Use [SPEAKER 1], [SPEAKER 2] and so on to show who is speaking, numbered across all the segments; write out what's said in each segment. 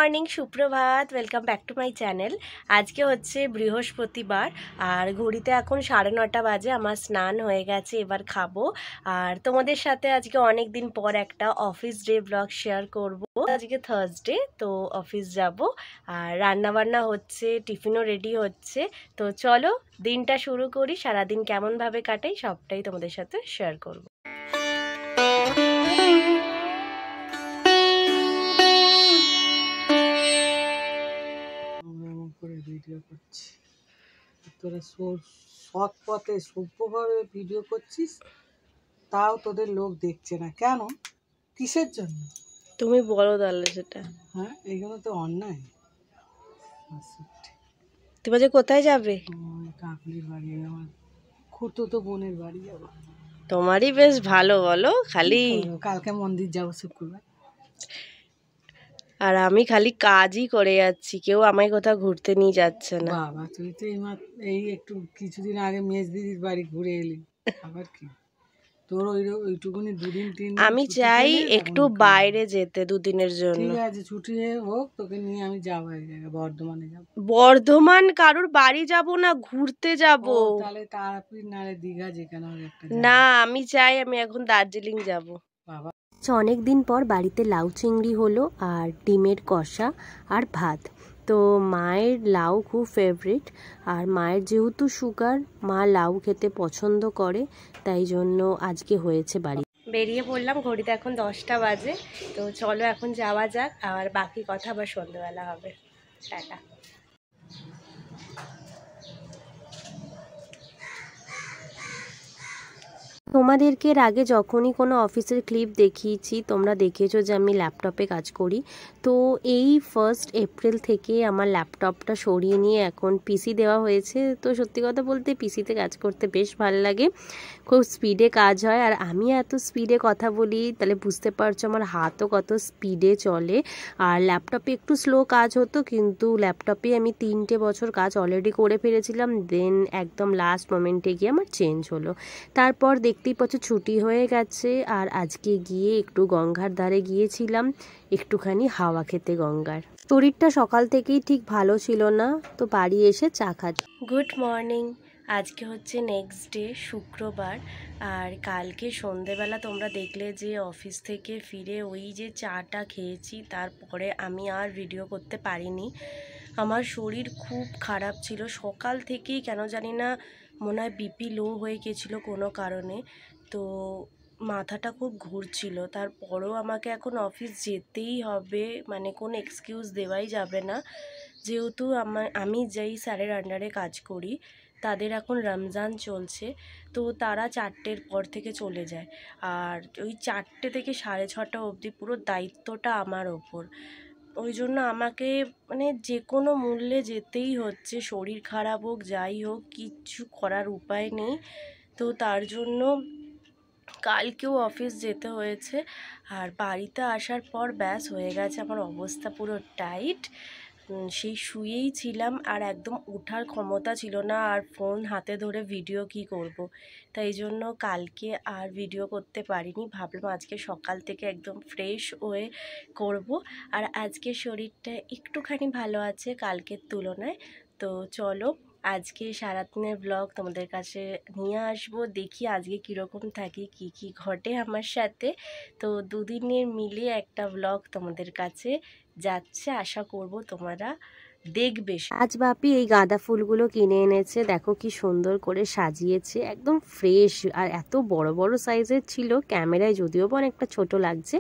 [SPEAKER 1] Morning, সুপ্রভাত। Welcome back to my channel. আজকে হচ্ছে বৃহস্পতিবার আর ঘড়িতে এখন 9:30 বাজে। আমার স্নান হয়ে গেছে, এবার খাবো। আর তোমাদের সাথে আজকে অনেক দিন পর একটা অফিস ডে ব্লগ শেয়ার করব। আজকে থার্সডে, তো অফিস যাব আর রান্না বান্না হচ্ছে, টিফিনও রেডি হচ্ছে। তো চলো দিনটা শুরু করি। সারাদিন কেমনভাবে কাটাই সবটাই তোমাদের সাথে শেয়ার করব।
[SPEAKER 2] ভিডিও করছি, তোরা সৎ পথে সভ্যভাবে ভিডিও করছিস, তাও তোদের লোক দেখছে না কেন? কিসের জন্য?
[SPEAKER 1] তুমি বলো তাহলে সেটা।
[SPEAKER 2] হ্যাঁ, এগুলো তো অন্যায়।
[SPEAKER 1] তুমি যে কোথায় যাবে?
[SPEAKER 2] কাকলির বাড়ি, আমার খুড়তুতো বোনের বাড়ি যাবো।
[SPEAKER 1] তোমারই বেশ ভালো, বলো খালি।
[SPEAKER 2] কালকে মন্দির যাবো শুক্রবার।
[SPEAKER 1] আর আমি খালি কাজই করে যাচ্ছি, কেউ আমায় কোথাও ঘুরতে নিয়ে যাচ্ছে না।
[SPEAKER 2] বাবা, তুই তো এই একটু কিছুদিন আগে মেজ দিদির বাড়ি ঘুরে এলি, আবার কি তোর ওইটুকুনি দুদিন তিন দিন
[SPEAKER 1] আমি চাই একটু বাইরে যেতে দুদিনের জন্য।
[SPEAKER 2] ঠিক আছে, ছুটি হোক, তোকে নিয়ে আমি যাবো এক জায়গায়, বর্ধমানে যাবো।
[SPEAKER 1] বর্ধমান কারোর বাড়ি যাব না, ঘুরতে যাব।
[SPEAKER 2] তাহলে তারাপীঠ নালে দীঘা, যেখানে একটা।
[SPEAKER 1] না, আমি চাই আমি এখন দার্জিলিং যাব।
[SPEAKER 2] বাবা,
[SPEAKER 1] অনেক দিন পর বাড়িতে লাউ চিংড়ি হলো আর ডিমের কষা আর ভাত। তো মায়ের লাউ খুব ফেভারিট, আর মায়ের যেহেতু সুগার, মা লাউ খেতে পছন্দ করে, তাই জন্য আজকে হয়েছে বাড়ি। বেরিয়ে পড়লাম, ঘড়িতে এখন 10টা বাজে। তো চলো এখন যাওয়া যাক, আর বাকি কথা আবার সন্ধ্যেবেলা হবে। টাটা। তোমাদেরকে এর আগে যখনই কোনো অফিসের ক্লিপ দেখিয়েছি, তোমরা দেখেছো যে আমি ল্যাপটপে কাজ করি। তো এই 1 এপ্রিল থেকে আমার ল্যাপটপটা সরিয়ে নিয়ে এখন পিসি দেওয়া হয়েছে। তো সত্যি কথা বলতে পিসিতে কাজ করতে বেশ ভালো লাগে, খুব স্পিডে কাজ হয়। আর আমি এত স্পিডে কথা বলি, তাহলে বুঝতে পারছো আমার হাতও কত স্পিডে চলে। আর ল্যাপটপে একটু স্লো কাজ হতো, কিন্তু ল্যাপটপে আমি 3টে বছর কাজ অলরেডি করে ফেলেছিলাম। দেন একদম লাস্ট মোমেন্টে গিয়ে আমার চেঞ্জ হলো। তারপর দেখতেই পাচ্ছ ছুটি হয়ে গেছে, আর আজকে গিয়ে একটু গঙ্গার ধারে গিয়েছিলাম একটুখানি হাওয়া খেতে গঙ্গার। শরীরটা সকাল থেকেই ঠিক ভালো ছিল না, তো বাড়ি এসে চা খাচ্ছি। Good morning. আজকে হচ্ছে নেক্সট ডে, শুক্রবার। আর কালকে সন্ধেবেলা তোমরা দেখলে যে অফিস থেকে ফিরে ওই যে চাটা খেয়েছি, তারপরে আমি আর ভিডিও করতে পারিনি। আমার শরীর খুব খারাপ ছিল সকাল থেকেই, কেন জানি না, মনে হয় বিপি লো হয়ে গেছিলো কোনো কারণে। তো মাথাটা খুব ঘুরছিল, তারপরেও আমাকে এখন অফিস যেতেই হবে, মানে কোনো এক্সকিউজ দেওয়াই যাবে না। যেহেতু আমি যেই স্যারের আন্ডারে কাজ করি, তাদের এখন রমজান চলছে, তো তারা 4টের পর থেকে চলে যায়। আর ওই 4টে থেকে 6:30 অবধি পুরো দায়িত্বটা আমার ওপর। ওই জন্য আমাকে মানে যে কোনো মূল্যে যেতেই হচ্ছে, শরীর খারাপ হোক যাই হোক, কিচ্ছু করার উপায় নেই। তো তার জন্য কালকেও অফিস যেতে হয়েছে। আর বাড়িতে আসার পর ব্যাস হয়ে গেছে আমার অবস্থা পুরো টাইট। সেই শুয়েই ছিলাম, আর একদম ওঠার ক্ষমতা ছিল না, আর ফোন হাতে ধরে ভিডিও কি করব। তাই জন্য কালকে আর ভিডিও করতে পারিনি। ভাবলাম আজকে সকাল থেকে একদম ফ্রেশ হয়ে করব। আর আজকে শরীরটা একটুখানি ভালো আছে কালকের তুলনায়। তো চলো আজকে সারাদিনের ব্লগ তোমাদের কাছে নিয়ে আসবো। দেখি আজকে কীরকম থাকি, কি কি ঘটে আমার সাথে। তো দুদিনের মিলে একটা ব্লগ তোমাদের কাছে যাচ্ছে, আশা করব তোমরা দেখবে। আজ বাপি এই গাঁদা ফুলগুলো কিনে এনেছে, দেখো কি সুন্দর করে সাজিয়েছে, একদম ফ্রেশ। আর এত বড় বড় সাইজের ছিল, ক্যামেরায় যদিও বা অনেকটা ছোট লাগছে।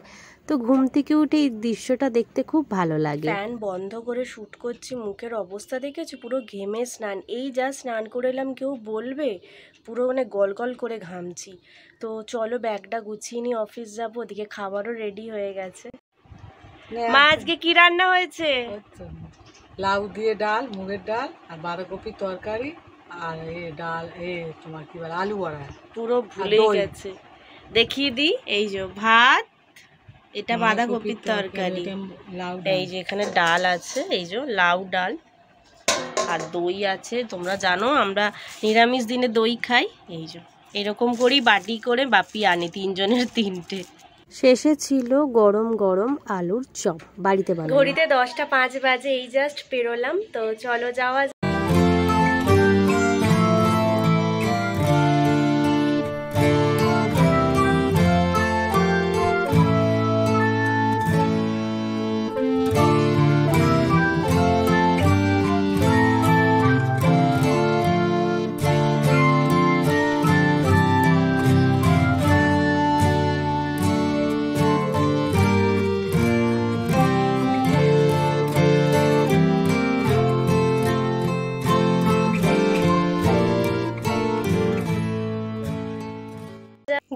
[SPEAKER 1] তো ঘুম থেকে উঠে এই দৃশ্যটা দেখতে খুব ভালো লাগে। ফ্যান বন্ধ করে শ্যুট করছি, মুখের অবস্থা দেখেছি পুরো ঘেমে স্নান। এই যা স্নান করে এলাম, কেউ বলবে পুরো মানে গলগল করে ঘামছি। তো চলো ব্যাগটা গুছিয়ে নিয়ে অফিস যাবো, ওদিকে খাবারও রেডি হয়ে গেছে। মা আজকে কি রান্না হয়েছে?
[SPEAKER 2] লাউ দিয়ে ডাল, মুগের ডাল, আর বাঁধাকপির তরকারি, আর ডাল, তোমার কি বলে, আলু বড়া।
[SPEAKER 1] পুরো ভুলেই গেছে, দেখিয়ে দিই। এই যে ভাত, এটা বাঁধাকপির তরকারি, এই যে এখানে ডাল আছে, এই যে লাউ ডাল, আর দই আছে। তোমরা জানো আমরা নিরামিষ দিনে দই খাই। এই যে এরকম করেই বাটি করে বাপি আনে, 3 জনের 3টে। শেষে ছিল গরম গরম আলুর চপ বাড়িতে বানানো। ঘড়িতে 10টা 5 বাজে, এই জাস্ট পেরোলাম। তো চলো যাওয়া।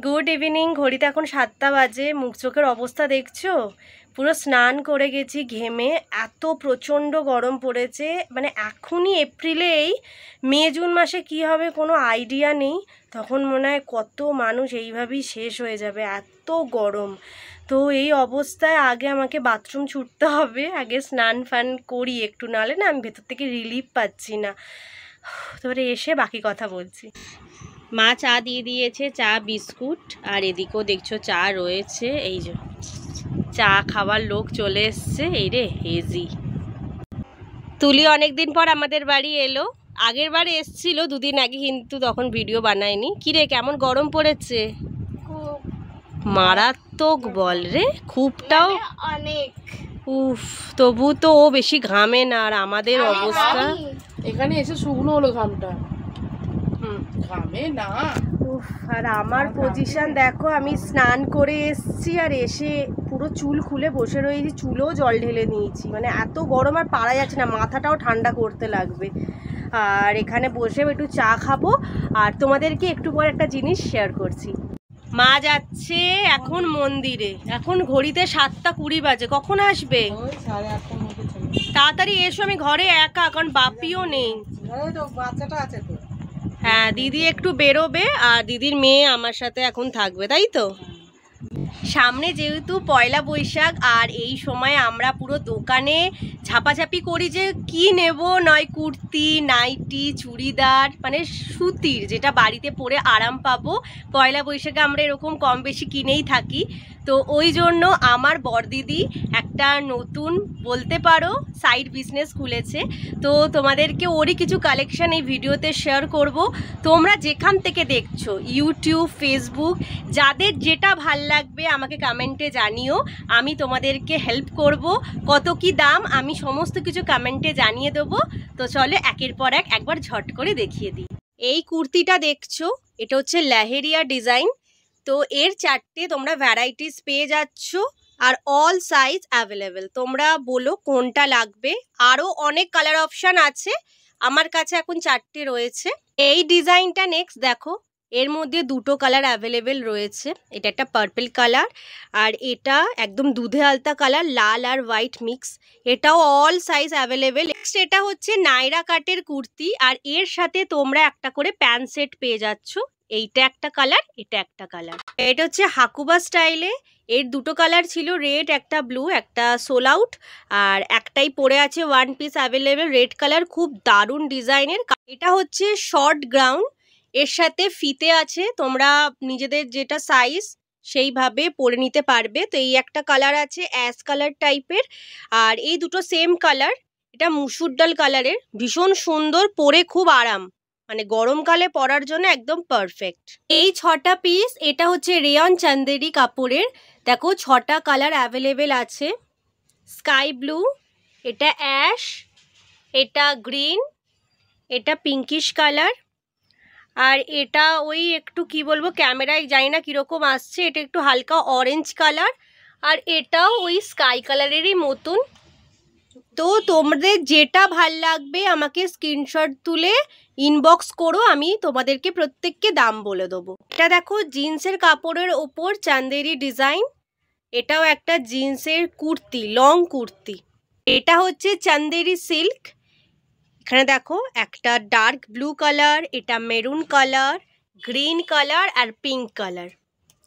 [SPEAKER 1] Good evening. ঘড়িতে এখন 7টা বাজে। মুখ চোখের অবস্থা দেখছো, পুরো স্নান করে গেছি ঘেমে। এত প্রচণ্ড গরম পড়েছে, মানে এখনই এপ্রিলে, এই মে জুন মাসে কি হবে কোনো আইডিয়া নেই। তখন মনে হয় কত মানুষ এইভাবেই শেষ হয়ে যাবে, এত গরম। তো এই অবস্থায় আগে আমাকে বাথরুম ছুটতে হবে, আগে স্নান ফান করি একটু, নাহলে না আমি ভেতর থেকে রিলিফ পাচ্ছি না। তারপরে এসে বাকি কথা বলছি। মা চা দিয়ে দিয়েছে, চা বিস্কুট, আর এদিকেও দেখছো চা রয়েছে। এই যে চা খাওয়ার লোক চলে এসছে। এই রে হেজি তুলি অনেকদিন পর আমাদের বাড়ি এলো। আগের বার এসছিল 2 দিন আগে, কিন্তু তখন ভিডিও বানায়নি। কিরে কেমন গরম পড়েছে? মারাত্মক বল রে, খুবটাও অনেক। উফ, তবু তো ও বেশি ঘামে না, আর আমাদের অবস্থা
[SPEAKER 2] এখানে এসে শুকনো হলো ঘামটা, ঘামে না।
[SPEAKER 1] আর আমার পজিশন দেখো, আমি স্নান করে এসছি আর এসে পুরো চুল খুলে বসে রয়েছি, চুলেও জল ঢেলে নিয়েছি। মানে এত গরম আর পারা যাচ্ছে না, মাথাটাও ঠান্ডা করতে লাগবে। আর এখানে বসে একটু চা খাবো, আর তোমাদেরকে একটু পর একটা জিনিস শেয়ার করছি। মা যাচ্ছে এখন মন্দিরে। এখন ঘড়িতে 7টা 20 বাজে। কখন আসবে? তাড়াতাড়ি এসো, আমি ঘরে একা, কারণ বাপিও নেই।
[SPEAKER 2] বাচ্চাটা আছে তো।
[SPEAKER 1] হ্যাঁ, দিদি একটু বেরোবে, আর দিদির মেয়ে আমার সাথে এখন থাকবে, তাই তো? সামনে যেহেতু পয়লা বৈশাখ, আর এই সময় আমরা পুরো দোকানে ঝাপাঝাপি করি যে কি নেব, নয় কুর্তি, নাইটি, চুড়িদার, মানে সুতির, যেটা বাড়িতে পরে আরাম পাবো। পয়লা বৈশাখে আমরা এরকম কম বেশি কিনেই থাকি। তো ওই জন্য আমার বড়দিদি একটা নতুন, বলতে পারো, সাইড বিজনেস খুলেছে। তো তোমাদেরকে ওরই কিছু কালেকশন এই ভিডিওতে শেয়ার করব। তোমরা যেখান থেকে দেখছো, ইউটিউব, ফেসবুক, যাদের যেটা ভাল লাগবে আমাকে কমেন্টে জানিও, আমি তোমাদেরকে হেল্প করব। কত কি দাম আমি সমস্ত কিছু কমেন্টে জানিয়ে দেবো। তো চলো একের পর এক একবার ঝট করে দেখিয়ে দিই। এই কুর্তিটা দেখছো, এটা হচ্ছে লেহেরিয়া ডিজাইন। তো এর 4টে তোমরা ভ্যারাইটিস পেয়ে যাচ্ছ, আর অল সাইজ অ্যাভেলেবেল। তোমরা বলো কোনটা লাগবে। আরও অনেক কালার অপশান আছে, আমার কাছে এখন 4টে রয়েছে। এই ডিজাইনটা নেক্সট দেখো, এর মধ্যে 2টো কালার অ্যাভেলেবেল রয়েছে। এটা একটা পার্পল কালার, আর এটা একদম দুধে আলতা কালার, লাল আর হোয়াইট মিক্স। এটাও অল সাইজ অ্যাভেলেবেল। নেক্সট এটা হচ্ছে নাইরা কাটের কুর্তি, আর এর সাথে তোমরা একটা করে প্যান্ট সেট পেয়ে যাচ্ছ। এইটা একটা কালার, এটা একটা কালার। এটা হচ্ছে হাকুবা স্টাইলে। এর 2টো কালার ছিল, রেড একটা ব্লু, একটা সোল আউট, আর একটাই পরে আছে 1 পিস অ্যাভেলেবেল রেড কালার, খুব দারুণ ডিজাইনের। এটা হচ্ছে শর্ট গ্রাউন্ড, এর সাথে ফিতে আছে, তোমরা নিজেদের যেটা সাইজ সেইভাবে পরে নিতে পারবে। তো এই একটা কালার আছে অ্যাশ কালার টাইপের, আর এই 2টো সেম কালার। এটা মুসুর ডাল কালারের, ভীষণ সুন্দর, পরে খুব আরাম, মানে গরমকালে পরার জন্য একদম পারফেক্ট। এই 6টা পিস, এটা হচ্ছে রেয়ন চান্দেরি কাপড়ের। দেখো 6টা কালার অ্যাভেলেবেল আছে। স্কাই ব্লু, এটা অ্যাশ, এটা গ্রিন, এটা পিঙ্কিশ কালার, আর এটা ওই একটু কি বলবো, ক্যামেরায় জানি না কীরকম আসছে, এটা একটু হালকা অরেঞ্জ কালার, আর এটাও ওই স্কাই কালারেরই মতন। তো তোমাদের যেটা ভাল লাগবে আমাকে স্ক্রিনশট তুলে ইনবক্স করো, আমি তোমাদেরকে প্রত্যেককে দাম বলে দেবো। এটা দেখো জিন্সের কাপড়ের ওপর চান্দেরি ডিজাইন, এটাও একটা জিন্সের কুর্তি, লং কুর্তি। এটা হচ্ছে চান্দেরি সিল্ক। এখানে দেখো একটা ডার্ক ব্লু কালার, এটা মেরুন কালার, গ্রিন কালার, আর পিঙ্ক কালার।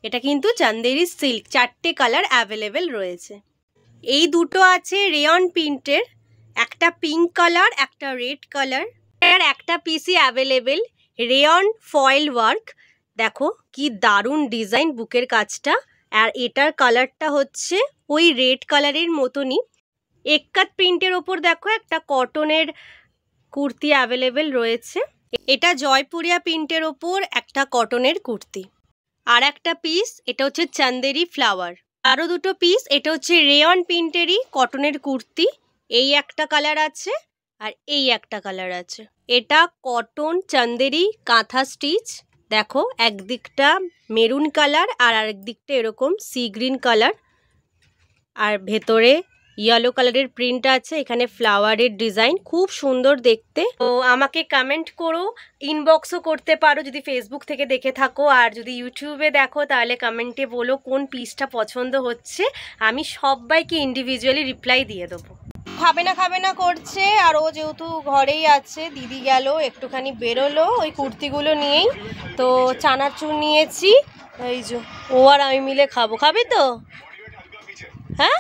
[SPEAKER 1] এটা কিন্তু চান্দেরি সিল্ক। 4টে কালার অ্যাভেলেবেল রয়েছে। এই 2টো আছে রেয়ন প্রিন্টের, একটা পিঙ্ক কালার, একটা রেড কালার। আর একটা পিসি অ্যাভেলেবেল রেয়ন ফয়েল ওয়ার্ক। দেখো কি দারুণ ডিজাইন, বুকের কাজটা আর এটার কালারটা হচ্ছে ওই রেড কালারের মতনই। এক্কাত প্রিন্টের ওপর দেখো একটা কটনের কুর্তি অ্যাভেলেবেল রয়েছে। এটা জয়পুরিয়া প্রিন্টের ওপর একটা কটনের কুর্তি। আর একটা পিস এটা হচ্ছে চান্দেরি ফ্লাওয়ার। আরও দুটো পিস এটা হচ্ছে রেয়ন প্রিন্টেরই কটনের কুর্তি। এই একটা কালার আছে আর এই একটা কালার আছে। এটা কটন চান্দেরি কাঁথা স্টিচ। দেখো একদিকটা মেরুন কালার আর আরেক দিকটা এরকম সি গ্রিন কালার, আর ভেতরে ইয়েলো কালারের প্রিন্ট আছে, এখানে ফ্লাওয়ারের ডিজাইন, খুব সুন্দর দেখতে। তো আমাকে কমেন্ট করো, ইনবক্সও করতে পারো যদি ফেসবুক থেকে দেখে থাকো, আর যদি ইউটিউবে দেখো তাহলে কমেন্টে বলো কোন পিসটা পছন্দ হচ্ছে। আমি সবাইকে ইন্ডিভিজুয়ালি রিপ্লাই দিয়ে দেবো। খাবে না করছে, আর ও যেহেতু ঘরেই আছে, দিদি গেল একটুখানি বেরোলো ওই কুর্তিগুলো নিয়েই। তো চানাচুর নিয়েছি, এই যে ও আর আমি মিলে খাবো। খাবি তো? হ্যাঁ,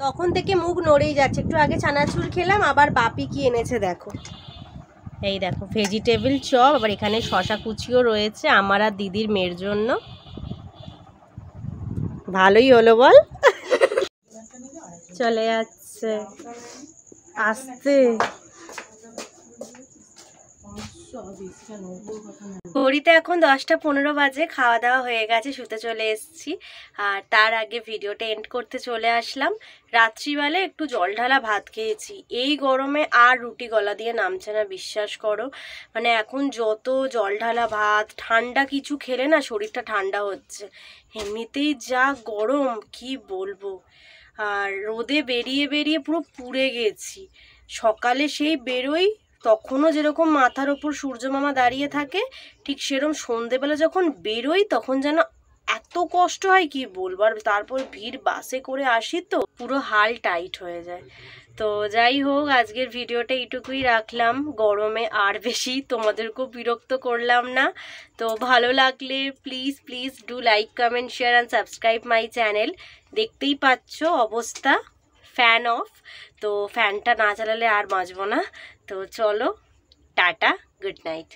[SPEAKER 1] তখন থেকে মুখ নড়েই যাচ্ছে। একটু আগে চানাচুর খেলাম, আবার বাপি কি এনেছে দেখো। এই দেখো ভেজিটেবল চপ, আবার এখানে শশা কুচিও রয়েছে আমার আর দিদির মেয়ের জন্য। ভালোই হলো বল। চলে যাচ্ছে আসতে। ঘড়িতে এখন 10টা 15 বাজে, খাওয়া দাওয়া হয়ে গেছে, শুতে চলে এসেছি। আর তার আগে ভিডিওটা এন্ড করতে চলে আসলাম। রাত্রিবেলা একটু জল ঢালা ভাত খেয়েছি। এই গরমে আর রুটি গলা দিয়ে নামছে না, বিশ্বাস করো। মানে এখন যত জল ঢালা ভাত ঠান্ডা কিছু খেলে না শরীরটা ঠান্ডা হচ্ছে। এমনিতেই যা গরম কি বলবো। আর রোদে বেরিয়ে বেরিয়ে পুরো পুড়ে গেছি। সকালে সেই বেরোই, তখনও যেরকম মাথার ওপর সূর্য মামা দাঁড়িয়ে থাকে, ঠিক সেরকম সন্ধেবেলা যখন বেরোই তখন যেন এত কষ্ট হয় কি বলবো। আর তারপর ভিড় বাসে করে আসি তো পুরো হাল টাইট হয়ে যায়। তো যাই হোক, আজকের ভিডিওটা এইটুকুই রাখলাম। গরমে আর বেশি তোমাদেরকেও বিরক্ত করলাম না। তো ভালো লাগলে please please do like comment share and subscribe my channel. দেখতেই পাচ্ছ অবস্থা, ফ্যান অফ। তো ফ্যানটা না চালালে আর বাঁচবো না। তো চলো, টাটা, গুড নাইট।